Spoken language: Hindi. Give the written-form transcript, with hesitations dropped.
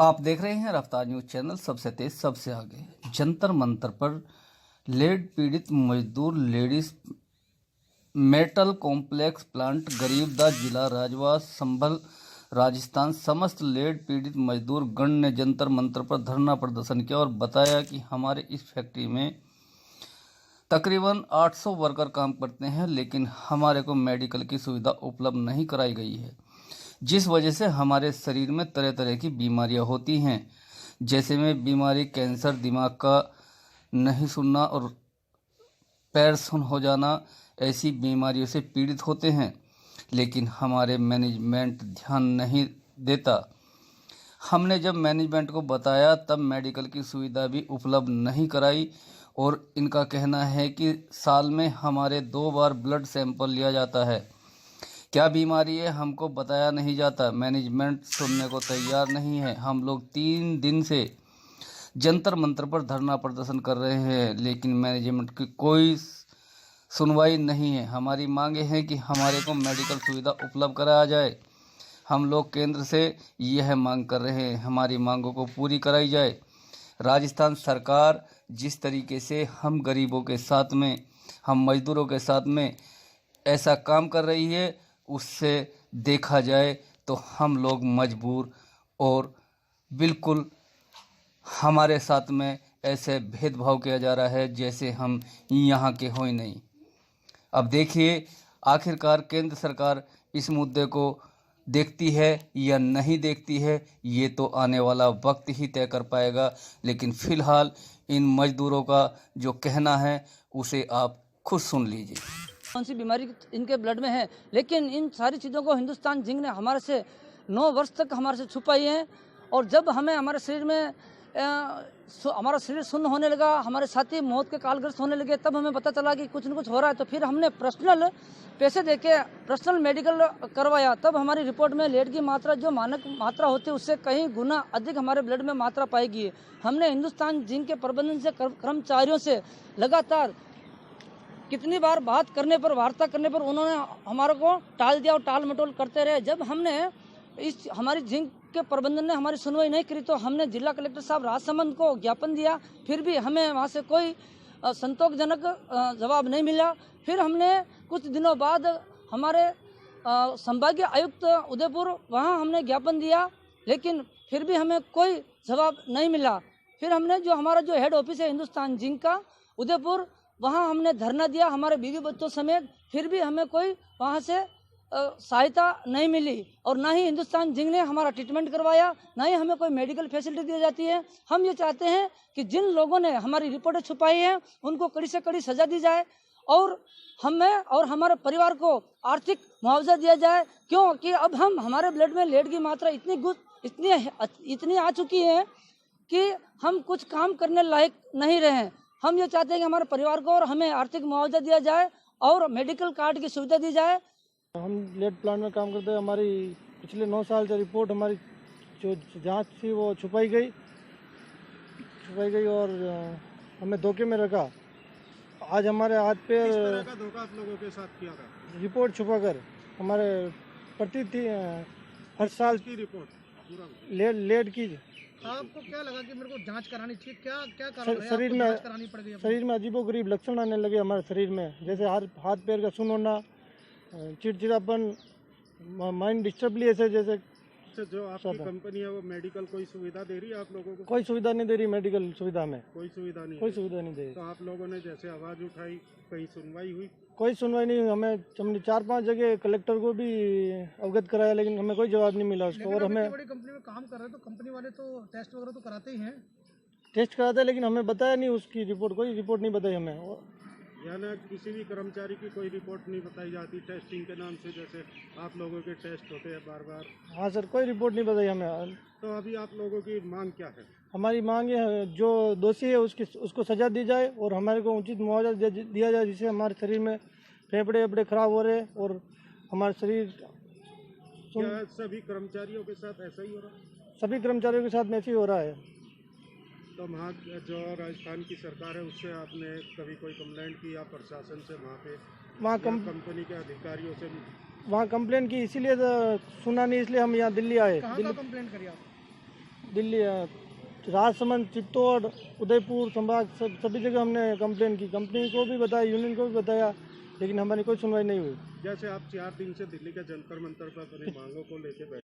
आप देख रहे हैं रफ्तार न्यूज चैनल, सबसे तेज सबसे आगे। जंतर मंतर पर लेड पीड़ित मजदूर ladies metal complex plant Garibdas जिला राजवास संभल राजस्थान। समस्त लेड पीड़ित मजदूर गण ने जंतर मंतर पर धरना प्रदर्शन किया और बताया कि हमारे इस फैक्ट्री में तकरीबन 800 वर्कर काम करते हैं, लेकिन हमारे को मेडिकल की सुविधा उपलब्ध नहीं कराई गई है, जिस वजह से हमारे शरीर में तरह तरह की बीमारियां होती हैं, जैसे में बीमारी कैंसर, दिमाग का नहीं सुनना और पैर सुन हो जाना। ऐसी बीमारियों से पीड़ित होते हैं, लेकिन हमारे मैनेजमेंट ध्यान नहीं देता। हमने जब मैनेजमेंट को बताया तब मेडिकल की सुविधा भी उपलब्ध नहीं कराई और इनका कहना है कि साल में हमारे 2 बार ब्लड सैंपल लिया जाता है। क्या बीमारी है हमको बताया नहीं जाता। मैनेजमेंट सुनने को तैयार नहीं है। हम लोग 3 दिन से जंतर मंतर पर धरना प्रदर्शन कर रहे हैं, लेकिन मैनेजमेंट की कोई सुनवाई नहीं है। हमारी मांगे हैं कि हमारे को मेडिकल सुविधा उपलब्ध कराया जाए। हम लोग केंद्र से यह मांग कर रहे हैं, हमारी मांगों को पूरी कराई जाए। राजस्थान सरकार जिस तरीके से हम गरीबों के साथ में, हम मजदूरों के साथ में ऐसा काम कर रही है, उससे देखा जाए तो हम लोग मजबूर और बिल्कुल हमारे साथ में ऐसे भेदभाव किया जा रहा है जैसे हम यहाँ के हो ही नहीं। अब देखिए आखिरकार केंद्र सरकार इस मुद्दे को देखती है या नहीं देखती है, ये तो आने वाला वक्त ही तय कर पाएगा। लेकिन फिलहाल इन मजदूरों का जो कहना है उसे आप खुद सुन लीजिए। कौन सी बीमारी इनके ब्लड में है, लेकिन इन सारी चीज़ों को हिंदुस्तान जिंक ने हमारे से 9 वर्ष तक हमारे से छुपाई है। और जब हमें हमारे शरीर में हमारा शरीर सुन्न होने लगा, हमारे साथी मौत के कालग्रस्त होने लगे, तब हमें पता चला कि कुछ न कुछ हो रहा है। तो फिर हमने पर्सनल पैसे देके पर्सनल मेडिकल करवाया। तब हमारी रिपोर्ट में लेड की मात्रा जो मानक मात्रा होती है उससे कहीं गुना अधिक हमारे ब्लड में मात्रा पाएगी। हमने हिंदुस्तान जिंक के प्रबंधन से कर्मचारियों से लगातार कितनी बार बात करने पर, वार्ता करने पर उन्होंने हमारे को टाल दिया और टाल मटोल करते रहे। जब हमने इस हमारी जिंक के प्रबंधन ने हमारी सुनवाई नहीं करी तो हमने जिला कलेक्टर साहब राजसमंद को ज्ञापन दिया, फिर भी हमें वहाँ से कोई संतोषजनक जवाब नहीं मिला। फिर हमने कुछ दिनों बाद हमारे संभागीय आयुक्त उदयपुर, वहाँ हमने ज्ञापन दिया, लेकिन फिर भी हमें कोई जवाब नहीं मिला। फिर हमने जो हमारा जो हेड ऑफिस है हिंदुस्तान जिंक का उदयपुर, वहाँ हमने धरना दिया हमारे बीवी बच्चों समेत, फिर भी हमें कोई वहाँ से सहायता नहीं मिली और ना ही हिंदुस्तान जिंक ने हमारा ट्रीटमेंट करवाया, ना ही हमें कोई मेडिकल फैसिलिटी दी जाती है। हम ये चाहते हैं कि जिन लोगों ने हमारी रिपोर्टें छुपाई हैं उनको कड़ी से कड़ी सजा दी जाए और हमें और हमारे परिवार को आर्थिक मुआवजा दिया जाए, क्योंकि अब हमारे ब्लड में लेड की मात्रा इतनी आ चुकी है कि हम कुछ काम करने लायक नहीं रहे। हम ये चाहते हैं कि हमारे परिवार को और हमें आर्थिक मुआवजा दिया जाए और मेडिकल कार्ड की सुविधा दी जाए। हम लेड प्लांट में काम करते हैं। हमारी पिछले 9 साल से रिपोर्ट हमारी जो जांच थी वो छुपाई गई और हमें धोखे में रखा। आज हमारे हाथ पे किस तरह का धोखा आप लोगों के साथ किया था? रिपोर्ट छुपाकर हमारे प्रति थी हर साल की रिपोर्ट लेड की। आपको क्या लगा कि मेरे को जांच करानी चाहिए? क्या कारण है शरीर आपको में जांच करानी पड़ गई? शरीर में अजीबोगरीब लक्षण आने लगे हमारे शरीर में, जैसे हाथ पैर का सुन होना, चिड़चिड़ापन, माइंड डिस्टर्बली, ऐसे जैसे। जो आपकी कंपनी है वो मेडिकल कोई सुविधा दे रही है आप लोगों को? कोई सुविधा नहीं दे रही मेडिकल सुविधा में, कोई सुविधा नहीं दे रही। तो आप लोगों ने जैसे आवाज उठाई, कहीं सुनवाई हुई? कोई सुनवाई नहीं। हमने 4-5 जगह कलेक्टर को भी अवगत कराया, लेकिन हमें कोई जवाब नहीं मिला उसको। और हमें बड़ी कंपनी में काम कर रहे हैं तो कंपनी वाले तो टेस्ट वगैरह तो कराते ही हैं। टेस्ट कराते हैं, लेकिन हमें बताया नहीं उसकी रिपोर्ट, कोई रिपोर्ट नहीं बताई हमें। यानी किसी भी कर्मचारी की कोई रिपोर्ट नहीं बताई जाती टेस्टिंग के नाम से, जैसे आप लोगों के टेस्ट होते हैं बार बार? हाँ सर, कोई रिपोर्ट नहीं बताई हमें। तो अभी आप लोगों की मांग क्या है? हमारी मांग है जो दोषी है उसको सजा दी जाए और हमारे को उचित मुआवजा दिया जाए, जिससे हमारे शरीर में फेफड़े खराब हो रहे और हमारा शरीर। क्या सभी कर्मचारियों के साथ ऐसा ही हो रहा है? सभी कर्मचारियों के साथ में ऐसे ही हो रहा है। तो वहाँ जो राजस्थान की सरकार है उससे आपने कभी कोई कंप्लेंट की या प्रशासन से वहाँ कंपनी के अधिकारियों से? वहाँ कंप्लेंट की, इसीलिए तो सुना नहीं, इसलिए हम यहाँ दिल्ली आए। कहाँ कंप्लेंट करी आप? दिल्ली राजसमंद, चित्तौड़, उदयपुर संभाग सभी जगह हमने कंप्लेन की। कंपनी को भी बताया, यूनियन को भी बताया, लेकिन हमारी कोई सुनवाई नहीं हुई। जैसे आप 4 दिन से दिल्ली के जंतर मंतर पर अपनी मांगों को लेके बैठे